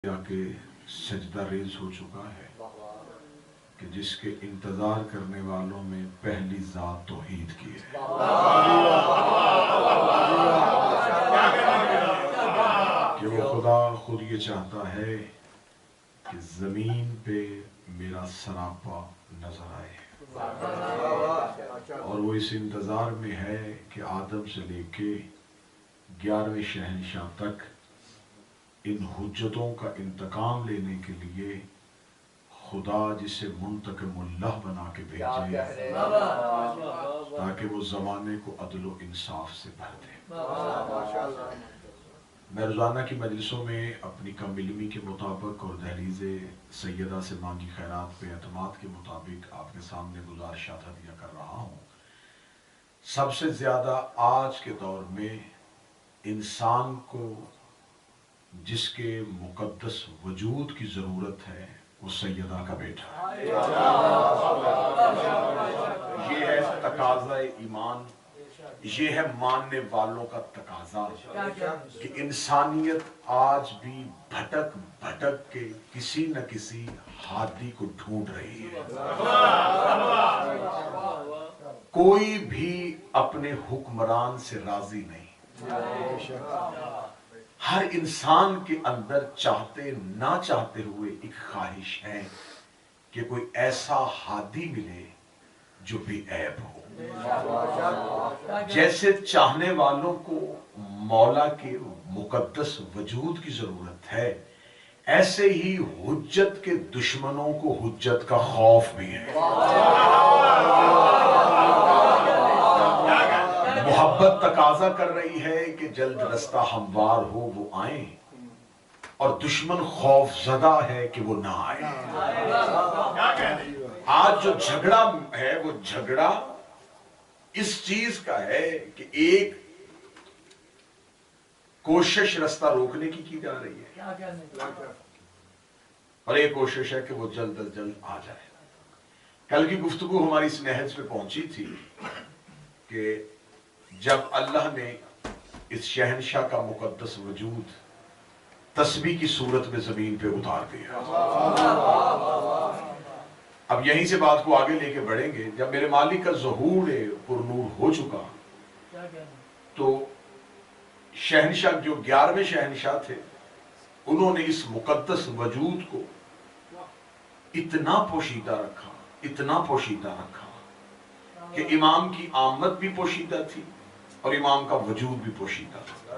کہ سجدہ ریز ہو چکا ہے کہ جس کے انتظار کرنے والوں میں پہلی ذات توحید کی ہے کہ وہ خدا خود یہ چاہتا ہے کہ زمین پہ میرا سراپا نظر آئے، اور وہ اس انتظار میں ہے کہ آدم سے لے کے 11ویں شہنشاہ تک ان حجتوں کا انتقام لینے کے لیے خدا جسے منتقم اللہ بنا کے بھیجے تاکہ وہ زمانے کو عدل و انصاف سے بھر دے۔ میں روزانہ کی مجلسوں میں اپنی کم علمی کے مطابق اور دہلیز سیدہ سے مانگی خیرات پہ اعتماد کے مطابق آپ کے سامنے گزارشات ہدیہ کر رہا ہوں۔ سب سے زیادہ آج کے دور میں انسان کو جس کے مقدس وجود کی ضرورت ہے وہ سیدہ کا بیٹا ہے۔ یہ ہے تقاضا ایمان، یہ ہے ماننے والوں کا تقاضا کہ انسانیت آج بھی بھٹک بھٹک کے کسی نہ کسی ہادی کو ڈھونڈ رہی ہے۔ کوئی بھی اپنے حکمران سے راضی نہیں۔ ہر انسان کے اندر چاہتے نہ چاہتے ہوئے ایک خواہش ہے کہ کوئی ایسا ہادی ملے جو بے عیب ہو۔ جیسے چاہنے والوں کو مولا کے مقدس وجود کی ضرورت ہے، ایسے ہی حجت کے دشمنوں کو حجت کا خوف بھی ہے۔ محبت تقاضا کر رہی ہے کہ جلد رستہ ہموار ہو وہ آئیں، اور دشمن خوف زدہ ہے کہ وہ نہ آئے۔ آج جو جھگڑا ہے وہ جھگڑا اس چیز کا ہے کہ ایک کوشش رستہ روکنے کی جا رہی ہے، اور ایک کوشش ہے کہ وہ جلد از جلد آ جائے۔ کل کی گفتگو ہماری اس نہج پہ پہنچی تھی کہ جب اللہ نے اس شہنشاہ کا مقدس وجود تسبیح کی صورت میں زمین پہ اتار دیا۔ اب یہیں سے بات کو آگے لے کے بڑھیں گے۔ جب میرے مالک کا ظہور پر نور ہو چکا تو شہنشاہ جو 11ویں شہنشاہ تھے انہوں نے اس مقدس وجود کو اتنا پوشیدہ رکھا، اتنا پوشیدہ رکھا کہ امام کی آمد بھی پوشیدہ تھی اور امام کا وجود بھی پوشیدہ تھا۔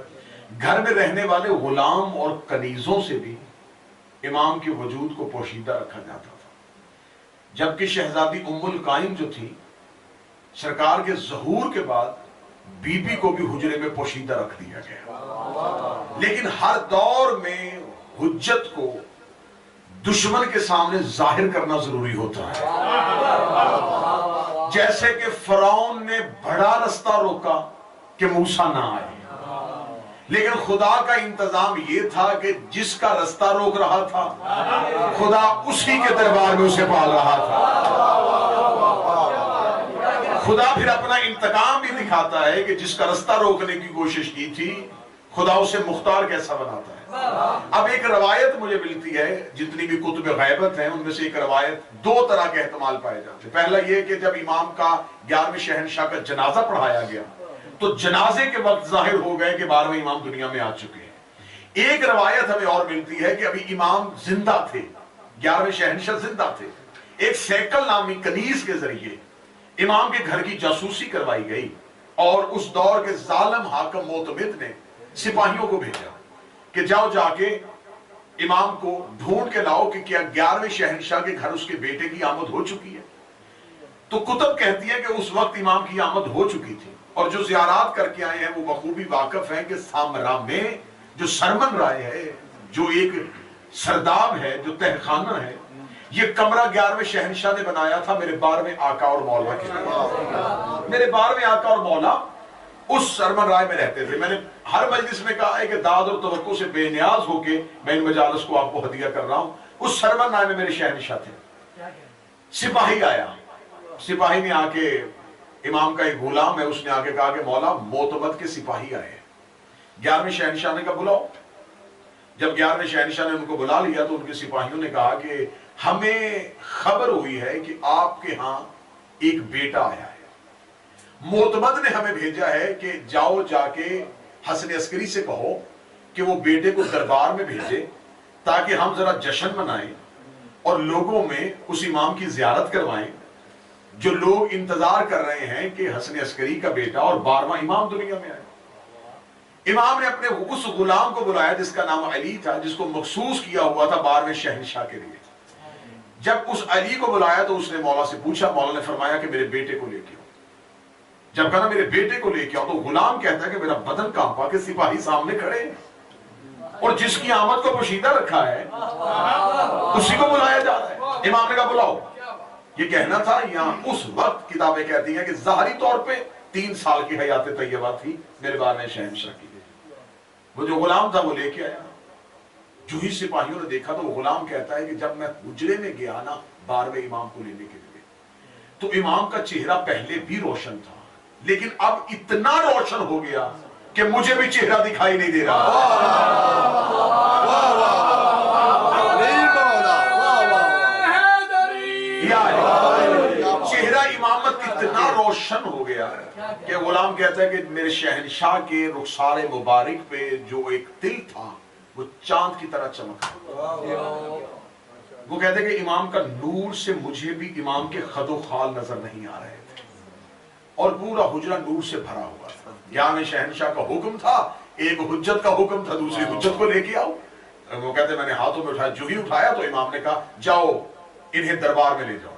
گھر میں رہنے والے غلام اور کنیزوں سے بھی امام کے وجود کو پوشیدہ رکھا جاتا تھا، جبکہ شہزادی ام القائم جو تھی سرکار کے ظہور کے بعد بی بی کو بھی حجرے میں پوشیدہ رکھ دیا گیا۔ لیکن ہر دور میں حجت کو دشمن کے سامنے ظاہر کرنا ضروری ہوتا ہے۔ جیسے کہ فرعون نے بڑا رستہ روکا کہ موسیٰ نہ آئے، لیکن خدا کا انتظام یہ تھا کہ جس کا رستہ روک رہا تھا خدا اسی کے دربار میں اسے پال رہا تھا۔ خدا پھر اپنا انتقام بھی دکھاتا ہے کہ جس کا رستہ روکنے کی کوشش کی تھی خدا اسے مختار کیسا بناتا ہے۔ اب ایک روایت مجھے ملتی ہے، جتنی بھی کتب غیبت ہیں ان میں سے ایک روایت دو طرح کے احتمال پائے جاتے ہیں۔ پہلا یہ کہ جب امام کا 11ویں شہنشاہ کا جنازہ پڑھایا گیا تو جنازے کے وقت ظاہر ہو گئے کہ 12ویں امام دنیا میں آ چکے ہیں۔ ایک روایت ہمیں اور ملتی ہے کہ ابھی امام زندہ تھے، 11ویں شہنشاہ زندہ تھے۔ ایک سیکل نامی کنیز کے ذریعے امام کے گھر کی جاسوسی کروائی گئی، اور اس دور کے ظالم حاکم معتمد نے سپاہیوں کو بھیجا کہ جاؤ جا کے امام کو ڈھونڈ کے لاؤ کہ کیا 11ویں شہنشاہ کے گھر اس کے بیٹے کی آمد ہو چکی ہے۔ تو کتب کہتی ہے کہ اس وقت امام کی آمد ہو چکی تھی، اور جو زیارات کر کے آئے ہیں وہ بخوبی واقف ہیں کہ سامرا میں جو سرمن رائے ہے، جو ایک سرداب ہے، جو تہخانہ ہے، یہ کمرہ 11ویں شہنشاہ نے بنایا تھا میرے 12ویں آقا اور مولا کے لیے۔ میرے 12ویں آقا اور مولا اس سرمن رائے میں رہتے تھے۔ میں نے ہر مجلس میں کہا ہے کہ داد اور توقع سے بے نیاز ہو کے میں ان مجالس کو آپ کو ہدیہ کر رہا ہوں۔ اس سرمن رائے میں میرے شہنشاہ تھے۔ سپاہی آیا، سپاہی نے آ کے، امام کا ایک غلام ہے، اس نے آ کے کہا کہ مولا معتمد کے سپاہی آئے ہیں۔ 11ویں شہنشاہ نے کہا بلاؤ۔ جب 11ویں شہنشاہ نے ان کو بلا لیا تو ان کے سپاہیوں نے کہا کہ ہمیں خبر ہوئی ہے کہ آپ کے ہاں ایک بیٹا آیا ہے، معتمد نے ہمیں بھیجا ہے کہ جاؤ جا کے حسن عسکری سے کہو کہ وہ بیٹے کو دربار میں بھیجے تاکہ ہم ذرا جشن منائیں اور لوگوں میں اس امام کی زیارت کروائیں جو لوگ انتظار کر رہے ہیں کہ حسن عسکری کا بیٹا اور 12واں امام دنیا میں آئے۔ امام نے اپنے اس غلام کو بلایا جس کا نام علی تھا، جس کو مخصوص کیا ہوا تھا 12ویں شہنشاہ کے لیے۔ جب اس علی کو بلایا تو اس نے مولا سے پوچھا، مولا نے فرمایا کہ میرے بیٹے کو لے کے آؤ۔ جب کہا میرے بیٹے کو لے کے آؤ تو غلام کہتا ہے کہ میرا بدن کانپا کہ سپاہی سامنے کھڑے ہیں اور جس کی آمد کو پوشیدہ رکھا ہے اسی کو بلایا جا رہا ہے۔ امام نے کہا بلاؤ۔ یہ کہنا تھا یہاں اس وقت کتابیں کہتی ہیں کہ ظاہری طور پہ 3 سال کی حیات طیبہ تھی میرے 12ویں شہنشاہ کی۔ وہ جو غلام تھا وہ لے کے آیا، جو ہی سپاہیوں نے دیکھا تو وہ غلام کہتا ہے کہ جب میں حجرے میں گیا نا 12ویں امام کو لینے کے لیے تو امام کا چہرہ پہلے بھی روشن تھا لیکن اب اتنا روشن ہو گیا کہ مجھے بھی چہرہ دکھائی نہیں دے رہا۔ چہرہ امامت اتنا روشن ہو گیا کہ غلام کہتا ہے کہ میرے شہنشاہ کے رخسار مبارک پہ جو ایک تل تھا وہ چاند کی طرح چمک رہا۔ وہ کہتے ہیں کہ امام کا نور سے مجھے بھی امام کے خد و خال نظر نہیں آ رہے تھے اور پورا حجرہ نور سے بھرا ہوا تھا۔ 11ویں شہنشاہ کا حکم تھا، ایک حجت کا حکم تھا، دوسری حجت کو لے کے آؤ۔ وہ کہتے ہیں میں نے ہاتھوں میں اٹھایا، جو ہی اٹھایا تو امام نے کہا جاؤ انہیں دربار میں لے جاؤ۔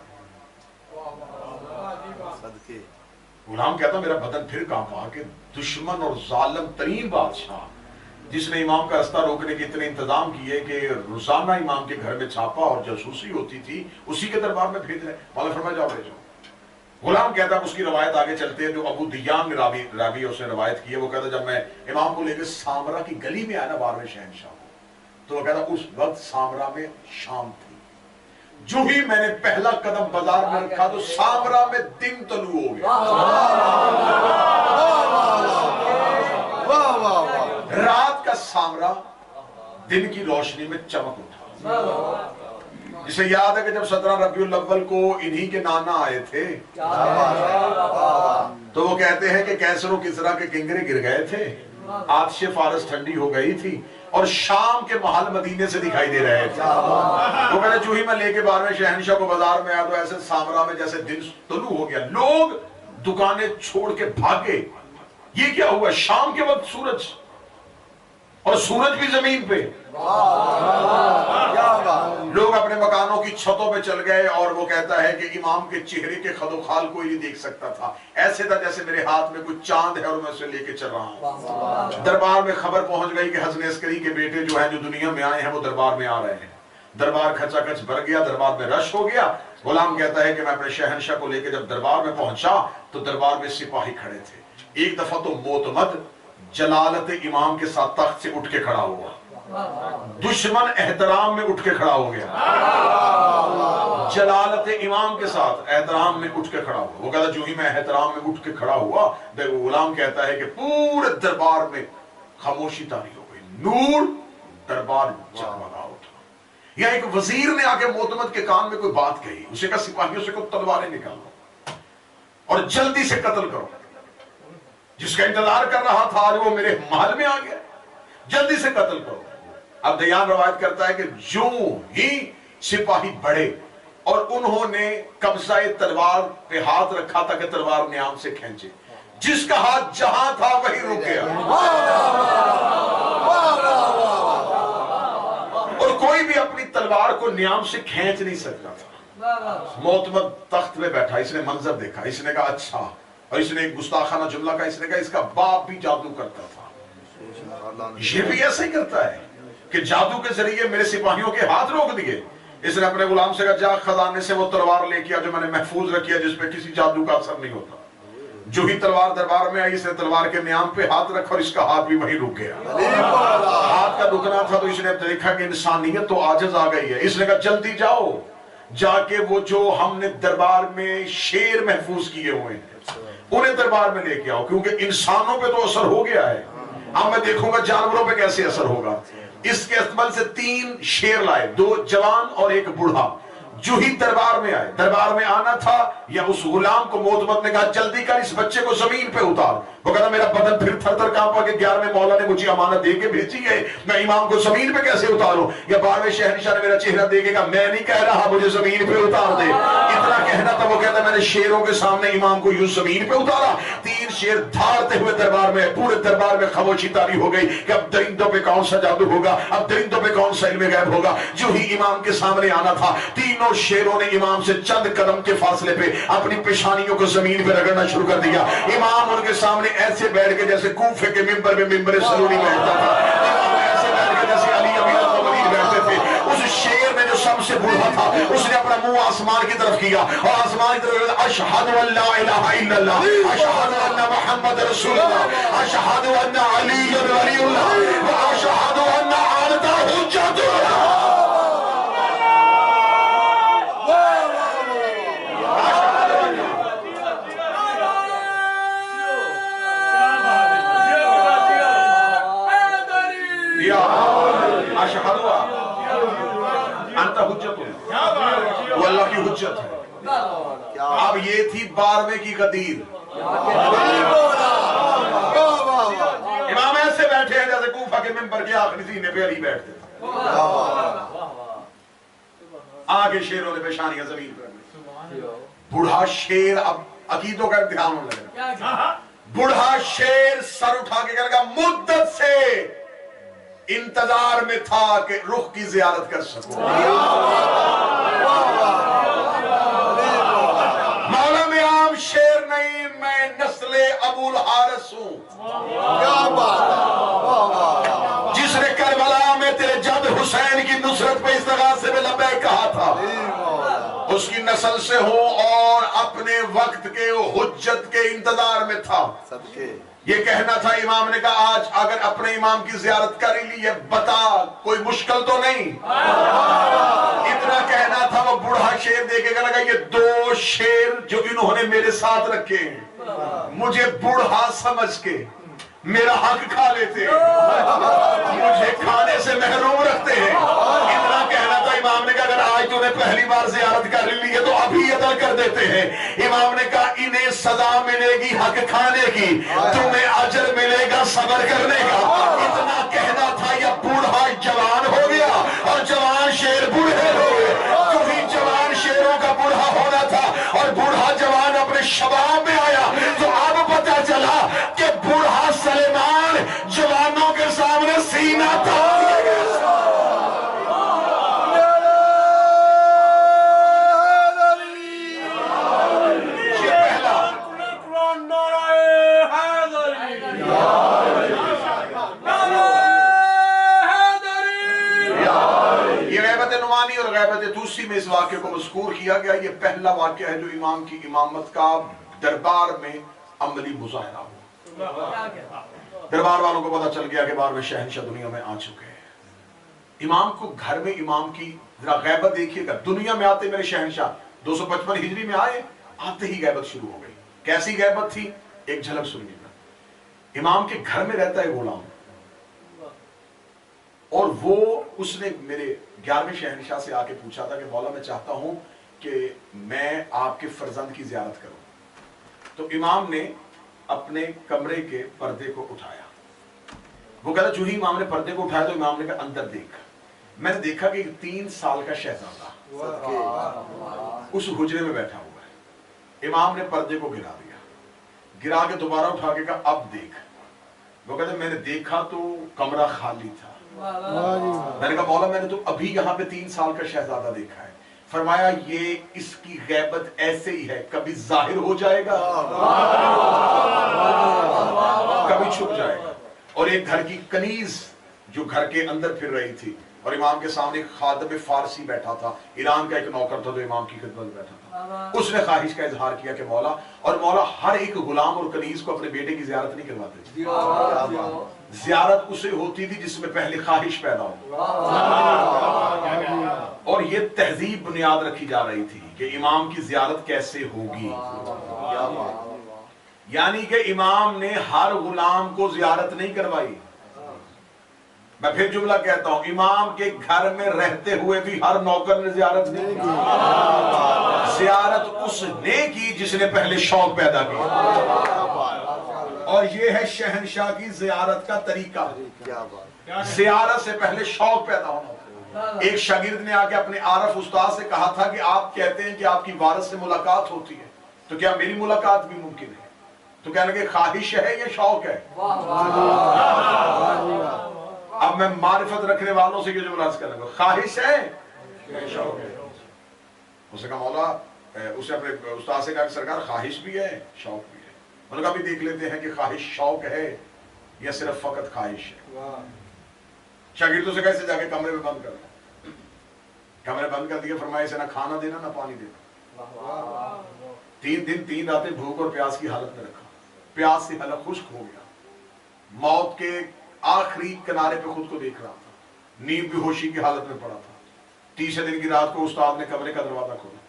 غلام کہتا میرا بدن پھر کانپا کہ دشمن اور ظالم ترین بادشاہ جس نے امام کا راستہ روکنے کے اتنے انتظام کیے کہ روزانہ امام کے گھر میں چھاپا اور جاسوسی ہوتی تھی، اسی کے دربار میں بھیج رہے۔ مولا فرمایا جاؤ لے جاؤ۔ غلام کہتا اس کی روایت آگے چلتے ہیں جو ابو دیان راوی اس نے روایت کی ہے۔ وہ کہتا جب میں امام کو لے کے سامرا کی گلی میں آیا نا 12ویں شہنشاہ کو، تو وہ کہتا اس وقت سامرا میں شام تھی۔ جو ہی میں نے پہلا قدم بازار میں رکھا تو سامرا میں دن طلوع ہو گیا۔ رات کا سامرا دن کی روشنی میں چمک اٹھا۔ جسے یاد ہے کہ جب 17 ربیع الاول کو انہی کے نانا آئے تھے تو وہ کہتے ہیں کہ کیسر و کسرا کے کنگرے گر گئے تھے، آتش فارس ٹھنڈی ہو گئی تھی اور شام کے محل مدینے سے دکھائی دے رہے تھے۔ وہ کہتے جو ہی میں لے کے 12ویں شہنشاہ کو بازار میں آیا تو ایسے سامرا میں جیسے دن طلوع ہو گیا، لوگ دکانیں چھوڑ کے بھاگے۔ یہ کیا ہوا؟ شام کے وقت سورج، اور سورج بھی زمین پہ۔ لوگ اپنے مکانوں کی چھتوں پہ چل گئے اور وہ کہتا ہے کہ امام کے چہرے کے خد و خال کوئی نہیں دیکھ سکتا تھا، ایسے تھا جیسے میرے ہاتھ میں کوئی چاند ہے اور میں اسے لے کے چل رہا ہوں۔ دربار میں خبر پہنچ گئی کہ حسن عسکری کے بیٹے جو ہیں جو دنیا میں آئے ہیں وہ دربار میں آ رہے ہیں۔ دربار کھچا کھچ بھر گیا، دربار میں رش ہو گیا۔ غلام کہتا ہے کہ میں اپنے شہنشاہ کو لے کے جب دربار میں پہنچا تو دربار میں سپاہی کھڑے تھے۔ ایک دفعہ تو معتمد جلالت امام کے ساتھ تخت سے اٹھ کے کھڑا ہوا، دشمن احترام میں اٹھ کے کھڑا ہو گیا، جلالت امام کے ساتھ احترام میں اٹھ کے کھڑا ہوا۔ وہ کہتا جو ہی میں احترام میں اٹھ کے کھڑا ہوا، غلام کہتا ہے کہ پورے دربار میں خاموشی طاری ہو گئی، نور دربار جگمگا اٹھا۔ یا ایک وزیر نے آ کے معتمد کے کان میں کوئی بات کہی، اسے کہا سپاہیوں سے کوئی تلواریں نکالو اور جلدی سے قتل کرو، جس کا انتظار کر رہا تھا آج وہ میرے محل میں آ گیا، جلدی سے قتل کرو۔ اب دیان روایت کرتا ہے کہ جو ہی سپاہی بڑھے اور انہوں نے قبضہ تلوار پہ ہاتھ رکھا تھا کہ تلوار نیام سے کھینچے، جس کا ہاتھ جہاں تھا وہی رک گیا اور کوئی بھی اپنی تلوار کو نیام سے کھینچ نہیں سکتا تھا۔ معتمد تخت میں بیٹھا، اس نے منظر دیکھا، اس نے کہا اچھا، اور اس نے ایک گستاخانہ جملہ کہا، اس نے کہا اس کا باپ بھی جادو کرتا تھا، یہ بھی ایسا ہی کرتا ہے کہ جادو کے ذریعے میرے سپاہیوں کے ہاتھ روک دیے۔ اس نے اپنے غلام سے کہا جا خزانے سے وہ تلوار لے کے آ جو میں نے محفوظ رکھی ہے، جس پہ کسی جادو کا اثر نہیں ہوتا۔ جو ہی تلوار دربار میں آئی، اس نے تلوار کے نیام پہ ہاتھ رکھا اور اس کا ہاتھ بھی وہیں رک گیا۔ ہاتھ کا رکنا تھا تو اس نے دیکھا کہ انسانیت تو عاجز آ گئی ہے۔ اس نے کہا جلدی جاؤ، جا کے وہ جو ہم نے دربار میں شیر محفوظ کیے ہوئے ہیں انہیں دربار میں لے کے آؤ، کیونکہ انسانوں پہ تو اثر ہو گیا ہے، اب میں دیکھوں گا جانوروں پہ کیسے اثر ہوگا۔ اس کے استعمال سے 3 شیر لائے، 2 جوان اور 1 بوڑھا. جو ہی دربار میں آئے، دربار میں آنا تھا یا اس غلام کو موتبت نے کہا جلدی کر اس بچے کو زمین پہ اتار. وہ کہتا میرا بدن پھر تھر تھر کانپا کہ 11ویں مولا نے مجھے امانت دے کے بھیجی ہے، میں امام کو زمین پہ کیسے اتاروں؟ یا 12ویں شہنشاہ نے میرا چہرہ دیکھے گا، میں نہیں کہہ رہا مجھے زمین پہ اتار دے. اتنا کہنا تھا. وہ کہتا میں نے شیروں کے سامنے امام کو یوں زمین پہ اتارا. 3 شیر دھارتے ہوئے دربار میں، پورے دربار میں خاموشی طاری ہو گئی کہ اب درندوں پہ کون سا جادو ہوگا، اب درندوں پہ کون سا علم غیب ہوگا. جو ہی امام کے سامنے آنا تھا، تینوں شیروں نے امام سے چند قدم کے فاصلے پہ اپنی پیشانیوں کو زمین پہ رگڑنا شروع کر دیا. امام ان کے سامنے ایسے بیٹھ کے جیسے کوفے کے منبر میں منبر سلوری بیٹھتا تھا. امام ایسے بیٹھ کے جیسے علی امیر المومنین بیٹھتے تھے. اس شیر میں جو سب سے بوڑھا تھا اس نے اپنا منہ آسمان کی طرف کیا اور آسمان کی طرف اشہد ان لا الہ الا اللہ اشہد ان محمد رسول اللہ اشہد ان علی ولی اللہ واشہد ان انت حجت اللہ. انت حجت وہ اللہ کی حجت ہے. اب یہ تھی 12ویں کی غدیر. امام ایسے بیٹھے ہیں جیسے کوفہ کے منبر کے آخری سینے پہ علی بیٹھتے تھے. آگے شیروں نے پیشانیاں زمین پر. بوڑھا شیر اب عقیدوں کا امتحان ہونے لگا. بوڑھا شیر سر اٹھا کے کہنے لگا مدت سے انتظار میں تھا کہ رخ کی زیارت کر سکوں. مولا میں عام شیر نہیں، میں نسل ابو الحارث ہوں. جس نے کربلا میں تیرے جد حسین کی نصرت پہ استغاثے میں لبیک کہا تھا، اس کی نسل سے ہوں اور اپنے وقت کے حجت کے انتظار میں تھا. یہ کہنا تھا. امام نے کہا آج اگر اپنے امام کی زیارت کر لی ہے بتا کوئی مشکل تو نہیں. اتنا کہنا تھا. وہ بوڑھا شیر دے کے لگا یہ 2 شیر جو انہوں نے میرے ساتھ رکھے ہیں مجھے بوڑھا سمجھ کے میرا حق کھا لیتے ہیں، مجھے کھانے سے محروم رکھتے ہیں. اتنا کہنا تھا. امام نے کہا اگر آج تو نے پہلی بار زیارت کر لی ہے تو ابھی ادا کر دیتے ہیں. امام نے کہا انہیں سزا ملے گی حق کھانے کی، تمہیں اجر ملے گا صبر کرنے کا. اتنا کہنا تھا. یا بوڑھا جوان ہو گیا اور جوان شیر بوڑھے ہو گئے. جو ہی جوان شیروں کا بوڑھا ہونا تھا اور بوڑھا جوان اپنے شباب میں آیا تو اب پتا چلا کہ بوڑھا سلیمان جوانوں کے سامنے سینہ تھام لے گا. اور غیبت دوسری میں اس واقعے کو مذکور کیا گیا. یہ پہلا واقعہ ہے جو امام کی امامت کا دربار میں عملی مظاہرہ ہوا. دربار والوں کو پتا چل گیا کہ 12ویں شہنشاہ دنیا میں آ چکے ہیں. امام کو گھر میں امام کی ذرا غیبت دیکھیے گا. دنیا میں آتے میرے شہنشاہ 255 ہجری میں آئے، آتے ہی غیبت شروع ہو گئی. کیسی غیبت تھی ایک جھلک سنیے گا. امام کے گھر میں رہتا ہے غلام اور وہ اس نے میرے 11ویں شہنشاہ سے آ کے پوچھا تھا کہ مولا میں چاہتا ہوں کہ میں آپ کے فرزند کی زیارت کروں. تو امام نے اپنے کمرے کے پردے کو اٹھایا. وہ کہتا جو ہی امام نے پردے کو اٹھایا تو امام نے کہا اندر دیکھ. میں نے دیکھا کہ 3 سال کا شہزادہ اس حجرے میں بیٹھا ہوا ہے. امام نے پردے کو گرا دیا، گرا کے دوبارہ اٹھا کے کہا اب دیکھ. وہ کہتے میں نے دیکھا تو کمرہ خالی تھا. میں نے کہا مولا میں نے تو ابھی یہاں پہ 3 سال کا شہزادہ دیکھا ہے. فرمایا یہ اس کی غیبت ایسے ہی ہے، کبھی ظاہر ہو جائے گا کبھی چھپ جائے گا. اور ایک گھر کی کنیز جو گھر کے اندر پھر رہی تھی اور امام کے سامنے ایک خادم فارسی بیٹھا تھا، ایران کا ایک نوکر تھا جو امام کی خدمت میں بیٹھا تھا. اس نے خواہش کا اظہار کیا کہ مولا، اور مولا ہر ایک غلام اور کنیز کو اپنے بیٹے کی زیارت نہیں کرواتے. زیارت اسے ہوتی تھی جس میں پہلے خواہش پیدا ہو. اور یہ تہذیب بنیاد رکھی جا رہی تھی کہ امام کی زیارت کیسے ہوگی. یعنی کہ امام نے ہر غلام کو زیارت نہیں کروائی میں پھر جملہ کہتا ہوں، امام کے گھر میں رہتے ہوئے بھی ہر نوکر نے زیارت نہیں کی، زیارت اس نے کی جس نے پہلے شوق پیدا کیا، اور یہ ہے شہنشاہ کی زیارت کا طریقہ۔ زیارت سے پہلے شوق پیدا ہونا۔ ایک شاگرد نے آ کے اپنے عارف استاد سے کہا تھا کہ آپ کہتے ہیں کہ آپ کی وارث سے ملاقات ہوتی ہے، تو کیا میری ملاقات بھی ممکن ہے؟ تو کہنے لگے خواہش ہے یا شوق ہے؟ اب میں معرفت رکھنے والوں سے یہ جملہ عرض کرنے کو، خواہش ہے یا شوق ہے؟ اس نے کہا مولا، اسے اپنے استاد سے کہا کہ سرکار خواہش بھی ہے شوق بھی ہے۔ انہوں نے کہا بھی دیکھ لیتے ہیں کہ خواہش شوق ہے یا صرف فقط خواہش ہے۔ شاگردوں سے کیسے جا کے کمرے میں بند کر دیا، کمرے بند کر دیا، فرمایا اسے نہ کھانا دینا نہ پانی دینا۔ 3 دن 3 راتیں بھوک اور پیاس کی حالت میں رکھا، پیاس سے حلق خشک ہو گیا، موت کے آخری کنارے پہ خود کو دیکھ رہا تھا، نیند بے ہوشی کی حالت میں پڑا تھا۔ 30 دن کی رات کو استاد نے کمرے کا دروازہ کھولا،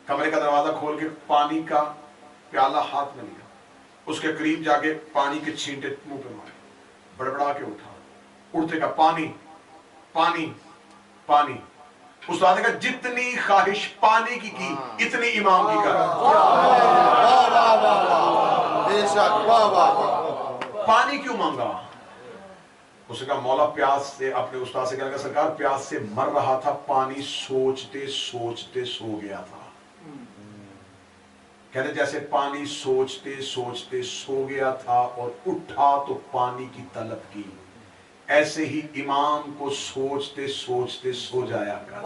کمرے کا دروازہ کھول کے پانی کا پیالہ ہاتھ میں لیا، اس کے قریب جا کے پانی کے چھینٹے منہ پہ مارے، بڑبڑا کے اٹھا، اٹھتے کا پانی پانی پانی۔ استاد نے کہا جتنی خواہش پانی کی اتنی امام کی کر، پانی کیوں مانگا؟ اس نے کہا مولا پیاس سے، اپنے استاد سے کہنے لگا سرکار پیاس سے مر رہا تھا، پانی سوچتے سوچتے سو گیا تھا۔ کہتے جیسے پانی سوچتے سوچتے سو گیا تھا اور اٹھا تو پانی کی طلب کی، ایسے ہی امام کو سوچتے سوچتے سو جایا کر۔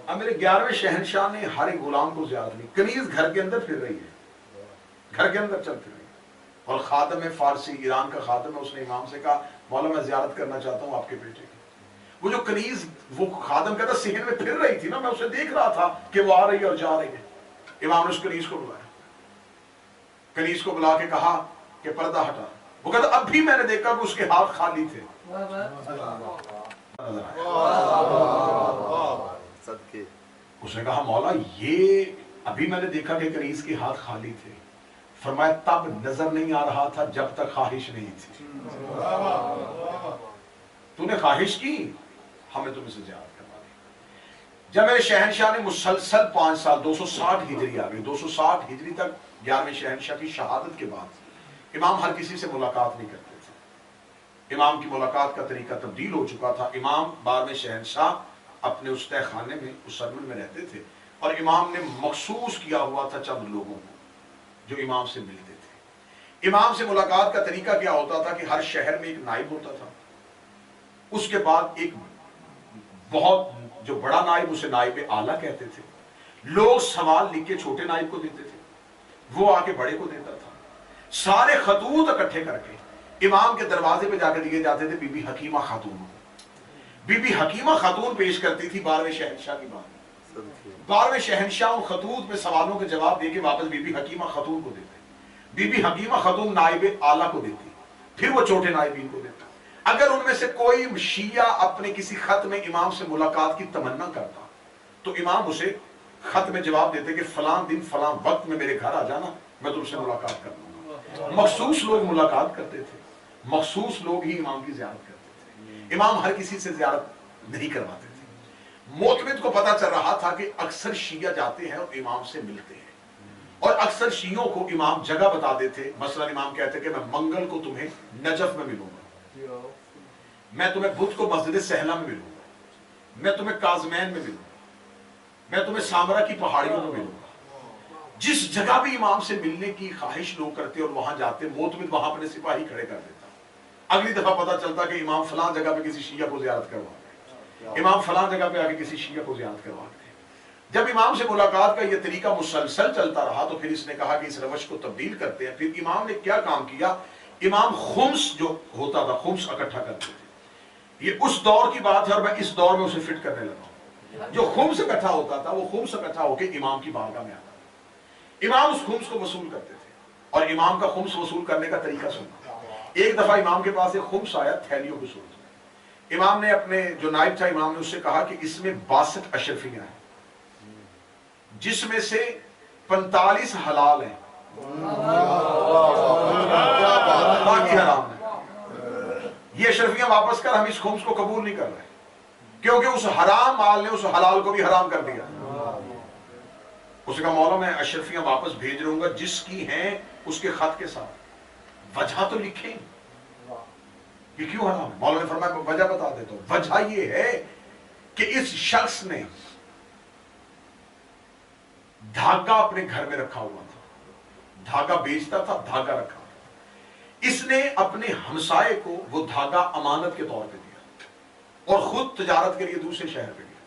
اب میرے 11ویں شہنشاہ نے ہر ایک غلام کو زیارت کی، کنیز گھر کے اندر پھر رہی ہے، گھر کے اندر چل پھر رہی ہے، اور خادم فارسی ایران کا خادم ہے، اس نے امام سے کہا مولا میں زیارت کرنا چاہتا ہوں آپ کے بیٹے کی۔ وہ جو کنیز وہ خادم کہتا صحن میں پھر رہی تھی نا، میں اسے دیکھ رہا تھا کہ وہ آ رہی ہے اور جا رہی ہے۔ امام نے اس کنیز کو بلایا، کنیز کو بلا کے کہا کہ پردہ ہٹا۔ وہ کہتا اب بھی میں نے دیکھا کہ اس کے ہاتھ خالی تھے۔ اس نے کہا مولا یہ ابھی میں نے دیکھا کہ کنیز کے ہاتھ خالی تھے۔ فرمایا تب نظر نہیں آ رہا تھا جب تک خواہش نہیں تھی۔ تو نے خواہش کی، ہمیں تم سے زیارت کروا دی۔ جب میرے شہنشاہ نے مسلسل 5 سال 260 ہجری آ گئی، 260 ہجری تک 11ویں شہنشاہ کی شہادت کے بعد امام ہر کسی سے ملاقات نہیں کرتے تھے۔ امام کی ملاقات کا طریقہ تبدیل ہو چکا تھا۔ امام 12ویں شہنشاہ اپنے اس تہ خانے میں اس سرمن میں رہتے تھے، اور امام نے مخصوص کیا ہوا تھا چند لوگوں کو جو امام سے ملتے تھے۔ امام سے ملاقات کا طریقہ کیا ہوتا تھا کہ ہر شہر میں ایک نائب ہوتا تھا، اس کے بعد ایک بہت جو بڑا نائب اسے نائب اعلیٰ کہتے تھے، لوگ سوال لکھ کے چھوٹے نائب کو دیتے تھے، وہ آ کے بڑے کو دیتا تھا، سارے خطوط اکٹھے کر کے امام کے دروازے پہ جا کے دیے جاتے تھے۔ بی بی حکیمہ خاتون کو، بی بی حکیمہ خاتون پیش کرتی تھی 12ویں شہنشاہ کی بات۔ 12ویں شہنشاہ ان خطوط میں سوالوں کے جواب دے کے واپس بی بی حکیمہ خاتون کو دیتے، بی بی حکیمہ خاتون نائب اعلیٰ کو دیتی، پھر وہ چھوٹے نائبین کو دیتا۔ اگر ان میں سے کوئی شیعہ اپنے کسی خط میں امام سے ملاقات کی تمنا کرتا تو امام اسے خط میں جواب دیتے کہ فلاں دن فلاں وقت میں میرے گھر آ جانا، میں تم سے ملاقات کر لوں گا۔ مخصوص لوگ ملاقات کرتے تھے، مخصوص لوگ ہی امام کی زیارت کرتے تھے، امام ہر کسی سے زیارت نہیں کرواتے تھے۔ معتمد کو پتا چل رہا تھا کہ اکثر شیعہ جاتے ہیں اور امام سے ملتے ہیں، اور اکثر شیعوں کو امام جگہ بتا دیتے، مثلا امام کہتے کہ میں منگل کو تمہیں نجف میں ملوں گا، میں تمہیں بدھ کو مسجد سہلا میں ملوں گا، میں تمہیں کاظمین میں ملوں گا، میں تمہیں سامرا کی پہاڑیوں میں ملوں گا۔ جس جگہ بھی امام سے ملنے کی خواہش لوگ کرتے اور وہاں جاتے، معتمد وہاں اپنے سپاہی کھڑے کر دیتا۔ اگلی دفعہ پتا چلتا کہ امام فلاں جگہ پہ کسی شیعہ کو زیارت کروا گئے، امام فلاں جگہ پہ آگے کسی شیعہ کو زیارت کروا گئے۔ جب امام سے ملاقات کا یہ طریقہ مسلسل چلتا رہا تو پھر اس نے کہا کہ اس روش کو تبدیل کرتے ہیں۔ پھر امام نے کیا کام کیا؟ امام خمس جو ہوتا تھا، خمس اکٹھا کرتے تھے۔ یہ اس دور کی بات ہے اور میں اس دور میں اسے فٹ کرنے لگا ہوں۔ جو خمس اکٹھا ہوتا تھا وہ خمس اکٹھا ہو کے امام کی بارگاہ میں آتا تھا، امام اس خمس کو وصول کرتے تھے، اور امام کا خمس وصول کرنے کا طریقہ سننا۔ ایک دفعہ امام کے پاس ایک خمس آیا تھیلیوں کی صورت میں۔ امام نے اپنے جو نائب تھا، امام نے اس سے کہا کہ اس میں 62 اشرفیاں ہیں، جس میں سے 45 حلال ہیں باقی حرام ہے. یہ اشرفیاں واپس کر, ہم اس خمس کو قبول نہیں کر رہے کیونکہ اس حرام مال نے اس حلال کو بھی حرام کر دیا. اس کا مولا میں اشرفیاں واپس بھیج رہوں گا جس کی ہیں اس کے خط کے ساتھ. وجہ تو لکھیں یہ کیوں حرام ہے. مولا نے فرمایا میں وجہ بتا دیتا ہوں. وجہ یہ ہے کہ اس شخص نے دھاگا اپنے گھر میں رکھا ہوا تھا, دھاگا بیچتا تھا, دھاگا رکھا. اس نے اپنے ہمسائے کو وہ دھاگا امانت کے طور پہ دیا اور خود تجارت کے لیے دوسرے شہر پہ گیا.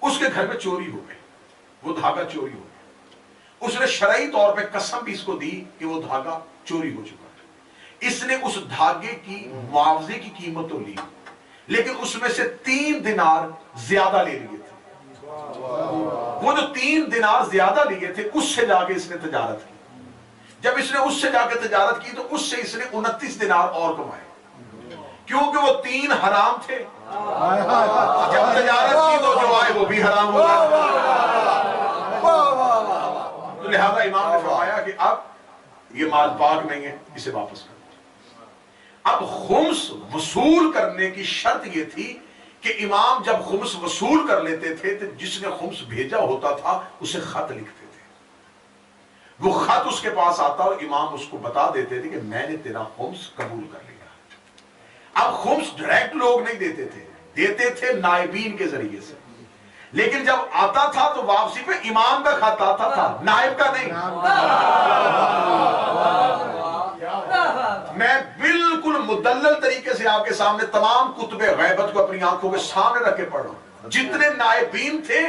اس کے گھر میں چوری ہو گئی, وہ دھاگا چوری ہو گیا. اس نے شرعی طور پہ قسم بھی اس کو دی کہ وہ دھاگا چوری ہو چکا ہے. اس نے اس دھاگے کی معاوضے کی قیمت تو لی لیکن اس میں سے 3 دینار زیادہ لے لیے تھے. وہ جو 3 دینار زیادہ لیے تھے اس سے جا کے اس نے تجارت کی. جب اس نے اس سے جا کے تجارت کی تو اس سے اس نے 29 دینار اور کمائے کیونکہ وہ 3 حرام تھے. جب تجارت کی تو جو آئے وہ بھی حرام ہو گئے. تو لہذا امام نے فرمایا کہ اب یہ مال پاک نہیں ہے, اسے واپس کر. اب خمس وصول کرنے کی شرط یہ تھی کہ امام جب خمس وصول کر لیتے تھے تو جس نے خمس بھیجا ہوتا تھا اسے خط لکھتے تھے. وہ خط اس کے پاس آتا اور امام اس کو بتا دیتے تھے کہ میں نے تیرا خمس قبول کر لیا. اب خمس ڈائریکٹ لوگ نہیں دیتے تھے, دیتے تھے نائبین کے ذریعے سے. لیکن جب آتا تھا تو واپسی پہ امام کا خط آتا تھا, نائب کا نہیں. میں بالکل مدلل طریقے سے آپ کے سامنے تمام کتب غیبت کو اپنی آنکھوں کے سامنے رکھ کے پڑھ رہا ہوں. جتنے نائبین تھے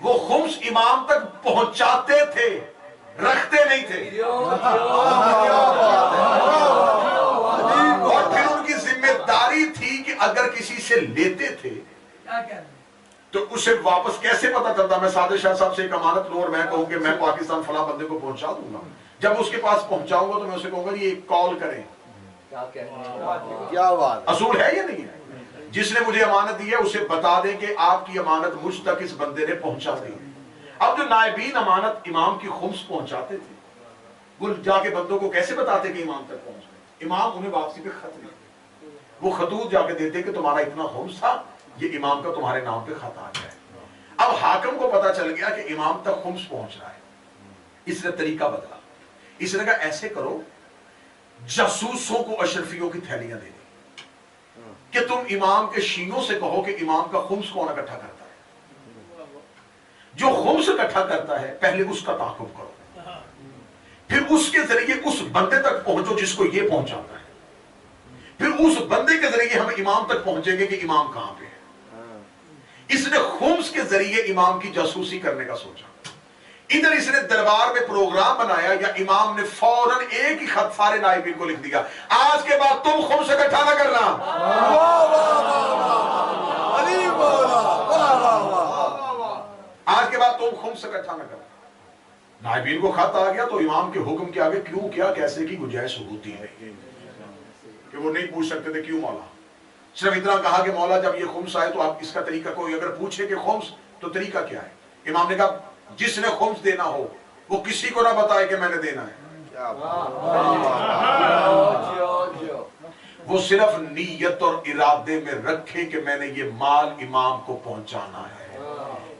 وہ خمس امام تک پہنچاتے تھے, رکھتے نہیں تھے. اور پھر ان کی ذمہ داری تھی کہ اگر کسی سے لیتے تھے تو اسے واپس کیسے پتا چلتا. میں سعادت شاہ صاحب سے ایک امانت لوں اور میں کہوں کہ میں پاکستان فلاں بندے کو پہنچا دوں گا. جب اس کے پاس پہنچاؤں گا تو میں اسے کہوں گا یہ کال کریں. کیا بات, اصول ہے یا نہیں ہے. جس نے مجھے امانت دی ہے اسے بتا دیں کہ آپ کی امانت مجھ تک اس بندے نے پہنچا دی. اب جو نائبین امانت امام کی خمس پہنچاتے تھے وہ جا کے بندوں کو کیسے بتاتے کہ امام تک پہنچ گئے. امام انہیں واپسی پہ خط دیتے, وہ خطوط جا کے دیتے کہ تمہارا اتنا خمس تھا, یہ امام کا تمہارے نام پہ خط آ گیا ہے. اب حاکم کو پتا چل گیا کہ امام تک خمس پہنچ رہا ہے. اس نے طریقہ بدلا. اس نے کہا ایسے کرو جاسوسوں کو اشرفیوں کی تھیلیاں دے دیں کہ تم امام کے شینوں سے کہو کہ امام کا خمس کون اکٹھا کرتا ہے. جو خمس اکٹھا کرتا ہے پہلے اس کا تعاقب کرو, پھر اس کے ذریعے اس بندے تک پہنچو جس کو یہ پہنچاتا ہے, پھر اس بندے کے ذریعے ہم امام تک پہنچیں گے کہ امام کہاں پہ ہے. اس نے خمس کے ذریعے امام کی جاسوسی کرنے کا سوچا. ادھر اس نے دربار میں پروگرام بنایا یا امام نے فوراً ایک ہی خط سارے نائبین کو لکھ دیا, آج کے بعد تم خمس اکٹھا نہ کرنا. آج کے بعد تم خمس اکٹھا نہ کرنا. نائبین کو خط آ گیا تو امام کے حکم کے آگے کیوں کیا کیسے کی گنجائش ہوتی ہے کہ وہ نہیں پوچھ سکتے تھے کیوں مولا. صرف اتنا کہا کہ مولا جب یہ خمس آئے تو آپ اس کا طریقہ کوئی اگر پوچھے کہ خمس تو طریقہ کیا ہے. امام نے کہا جس نے خمس دینا ہو وہ کسی کو نہ بتائے کہ میں نے دینا ہے. وہ صرف نیت اور ارادے میں رکھے کہ میں نے یہ مال امام کو پہنچانا ہے.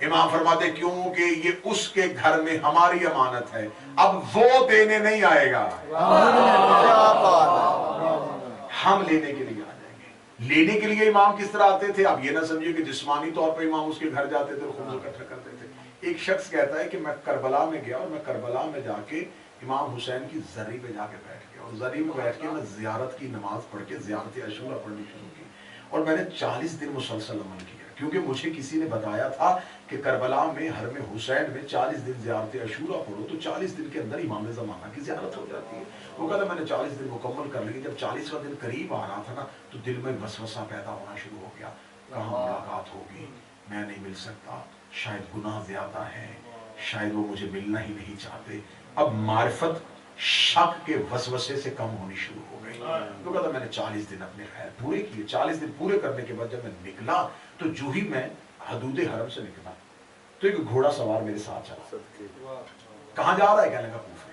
امام فرماتے کیوں کہ یہ اس کے گھر میں ہماری امانت ہے, اب وہ دینے نہیں آئے گا, ہم لینے کے لیے آ جائیں گے. لینے کے لیے امام کس طرح آتے تھے, اب یہ نہ سمجھے کہ جسمانی طور پہ امام اس کے گھر جاتے تھے اور خمس اکٹھا کرتے تھے. ایک شخص کہتا ہے کہ میں کربلا میں گیا اور میں کربلا میں جا کے امام حسین کی زری پہ جا کے بیٹھ گیا اور زری میں بیٹھ کے میں زیارت کی نماز پڑھ کے زیارت عاشورہ پڑھنی شروع کی اور میں نے 40 دن مسلسل عمل کیا کیونکہ مجھے کسی نے بتایا تھا کہ کربلا میں حرم حسین میں 40 دن زیارت عاشورہ پڑھو تو 40 دن کے اندر امام زمانہ کی زیارت ہو جاتی ہے. وہ کہتا میں نے 40 دن مکمل کر لی. جب 40واں دن قریب آ رہا تھا نا تو دل میں وسوسہ پیدا ہونا شروع ہو گیا, کہاں ملاقات ہوگی, میں نہیں مل سکتا, شاید گناہ زیادہ ہے, شاید وہ مجھے ملنا ہی نہیں چاہتے. اب معرفت شک کے وسوسے سے کم ہونی شروع ہو گئی. تو کہتا میں نے 40 دن اپنے خیر پورے کیے. 40 دن پورے کرنے کے بعد جب میں نکلا تو جو ہی میں حدود حرم سے نکلا تو ایک گھوڑا سوار میرے ساتھ چلا. کہاں جا رہا ہے, کہنے لگا کوفے.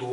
2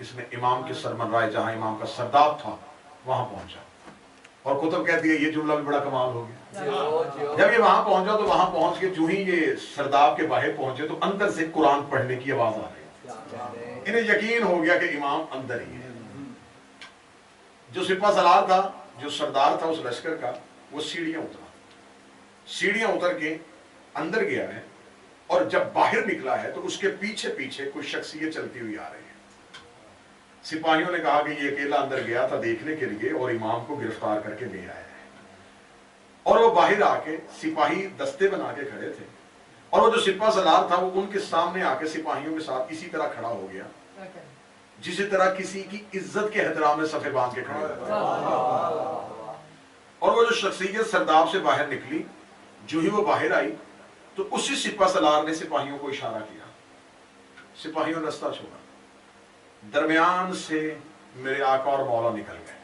اس نے امام کے سرمن رائے جہاں امام کا سرداب تھا وہاں پہنچا، اور کتب کہتی ہے یہ جملہ بھی بڑا کمال ہو گیا، جب یہ وہاں پہنچا تو وہاں پہنچ کے جو ہی یہ سرداب کے باہر پہنچے تو اندر سے قرآن پڑھنے کی آواز آ رہی، انہیں یقین ہو گیا کہ امام اندر ہی ہے۔ جو سپہ سالار تھا، جو سردار تھا اس لشکر کا، وہ سیڑھیاں اتر کے اندر گیا ہے، اور جب باہر نکلا ہے تو اس کے پیچھے پیچھے کوئی شخصیت چلتی ہوئی آ رہی ہے۔ سپاہیوں نے کہا کہ یہ اکیلا اندر گیا تھا دیکھنے کے لیے اور امام کو گرفتار کر کے لے آیا ہے، اور وہ باہر آ کے سپاہی دستے بنا کے کھڑے تھے، اور وہ جو سپہ سالار تھا وہ ان کے سامنے آ کے سپاہیوں کے ساتھ اسی طرح کھڑا ہو گیا جسی طرح کسی کی عزت کے احترام میں صفے باندھ کے کھڑے ہوئے، اور وہ جو شخصیت سرداب سے باہر نکلی، جو ہی وہ باہر آئی تو اسی سپہ سالار نے سپاہیوں کو اشارہ کیا، سپاہیوں نے رستہ چھوڑا، درمیان سے میرے آقا اور مولا نکل گئے،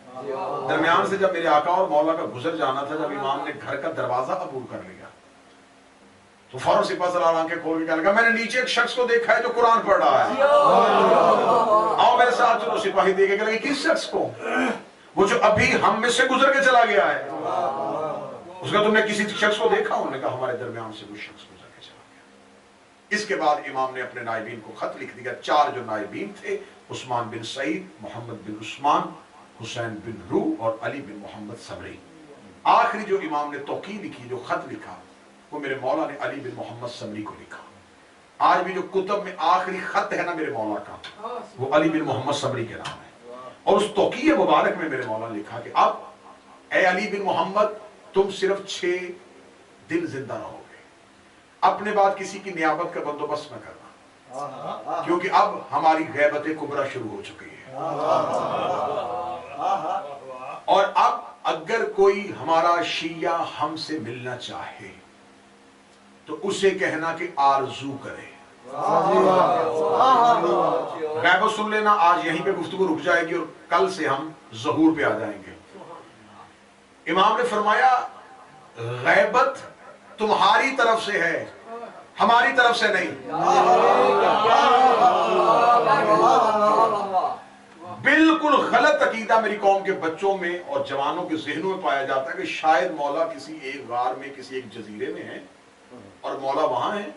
درمیان سے جب میرے آقا اور مولا کا گزر جانا تھا، جب امام نے گھر کا دروازہ عبور کر لیا تو فوراً سپہ سالار آنکھیں کھول کے کہنے لگا میں نے نیچے ایک شخص کو دیکھا ہے جو قرآن پڑھ رہا ہے، آؤ میرے ساتھ چلو۔ سپاہی دیکھ کے کہنے لگے کس شخص کو؟ وہ جو ابھی ہم میں سے گزر کے چلا گیا ہے۔ اس کا تم نے کسی شخص کو دیکھا؟ انہوں نے کہا ہمارے درمیان سے وہ شخص گزر کے چلا گیا۔ اس کے بعد امام نے اپنے نائبین کو خط لکھ دیا، 4 جو نائبین تھے، عثمان بن سعید، محمد بن عثمان، حسین بن رو اور علی بن محمد صبری۔ آخری جو امام نے توقیع لکھی، جو خط لکھا، وہ میرے مولا نے علی بن محمد صبری کو لکھا۔ آج بھی جو کتب میں آخری خط ہے نا میرے مولا کا، وہ علی بن محمد صبری کے نام ہے، اور اس توقیع مبارک میں میرے مولا نے لکھا کہ اب اے علی بن محمد تم صرف 6 دن زندہ رہو گے، اپنے بعد کسی کی نیابت کا بندوبست نہ کرنا، کیونکہ اب ہماری غیبت کبریٰ شروع ہو چکی ہے، اور اب اگر کوئی ہمارا شیعہ ہم سے ملنا چاہے تو اسے کہنا کہ آرزو کرے۔ غیبت سن لینا، آج یہیں پہ گفتگو رک جائے گی اور کل سے ہم ظہور پہ آ جائیں گے۔ امام نے فرمایا غیبت تمہاری طرف سے ہے، ہماری طرف سے نہیں۔ بالکل غلط عقیدہ میری قوم کے بچوں میں اور جوانوں کے ذہنوں میں پایا جاتا ہے کہ شاید مولا کسی ایک غار میں، کسی ایک جزیرے میں ہے اور مولا وہاں ہے،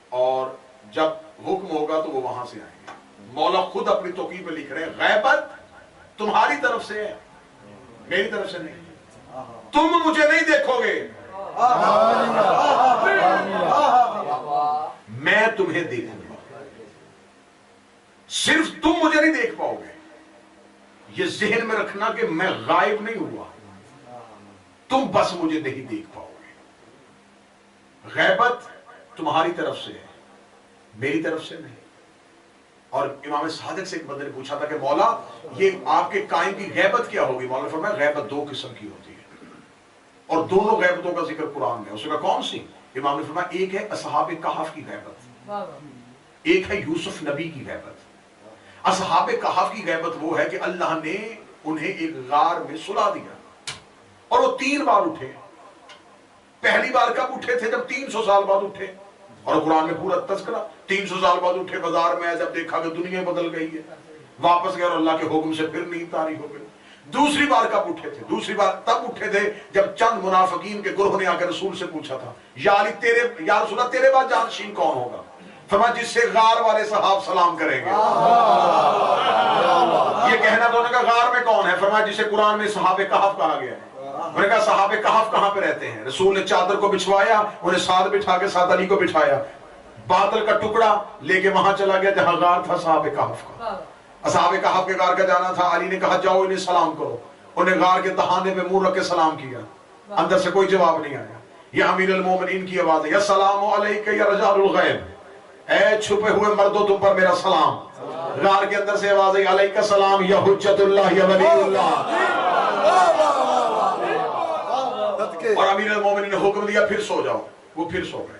اور جب حکم ہوگا تو وہ وہاں سے آئیں گے۔ مولا خود اپنی توقیع پہ لکھ رہے ہیں غیبت تمہاری طرف سے ہے، میری طرف سے نہیں۔ تم مجھے نہیں دیکھو گے، میں تمہیں دیکھوں گا، صرف تم مجھے نہیں دیکھ پاؤ گے۔ یہ ذہن میں رکھنا کہ میں غائب نہیں ہوا، تم بس مجھے نہیں دیکھ پاؤ گے۔ غیبت تمہاری طرف سے ہے، میری طرف سے نہیں۔ اور امام صادق سے ایک بندے نے پوچھا تھا کہ مولا یہ آپ کے قائم کی غیبت کیا ہوگی؟ مولا نے فرمایا غیبت 2 قسم کی ہوتی ہے، اور دونوں غیبتوں کا ذکر قرآن میں۔ اس نے کہا کون سی؟ امام نے فرمایا ایک ہے اصحاب کہف کی غیبت، ایک ہے یوسف نبی کی غیبت۔ اصحاب کہف کی غیبت وہ ہے کہ اللہ نے انہیں ایک غار میں سلا دیا اور وہ 3 بار اٹھے۔ پہلی بار کب اٹھے تھے؟ جب 300 سال بعد اٹھے، اور قرآن میں پورا تذکرہ 300 سال بعد اٹھے، بازار میں جب دیکھا کہ دنیا بدل گئی ہے، واپس گئے اور اللہ کے حکم سے پھر نیند طاری ہو گئی۔ دوسری بار کب اٹھے تھے؟ دوسری بار تب اٹھے تھے جب چند منافقین کے گروہ نے آ کر رسول سے پوچھا تھا یا علی یا رسول اللہ تیرے بعد جانشین کون ہوگا؟ فرمایا جس سے غار والے صحاب سلام کریں گے۔ یہ کہنا تو انہوں نے کہا غار میں کون ہے؟ فرمایا جسے قرآن میں صحابہ کہف کہا گیا ہے۔ انہوں نے کہا صحابہ کہف کہاں پہ رہتے ہیں؟ رسول نے چادر کو بچھوایا، انہیں ساتھ بٹھا کے ساتھ علی کو بٹھایا، بادل کا ٹکڑا لے کے وہاں چلا گیا جہاں غار تھا صحابہ کہف کا۔ اصحاب کہف کے غار کا جانا تھا، علی نے کہا جاؤ انہیں سلام کرو، انہیں غار کے دہانے پہ منہ رکھ کے سلام کیا، اندر سے کوئی جواب نہیں آیا۔ یا امیر المومنین کی آواز ہے یا سلام علیک یا رجال الغیب، اے چھپے ہوئے مردوں تم پر میرا سلام۔ غار کے اندر سے آواز ہے علیک السلام یا حجت اللہ یا ولی اللہ۔ اور امیر المومنین نے حکم دیا پھر سو جاؤ، وہ پھر سو گئے۔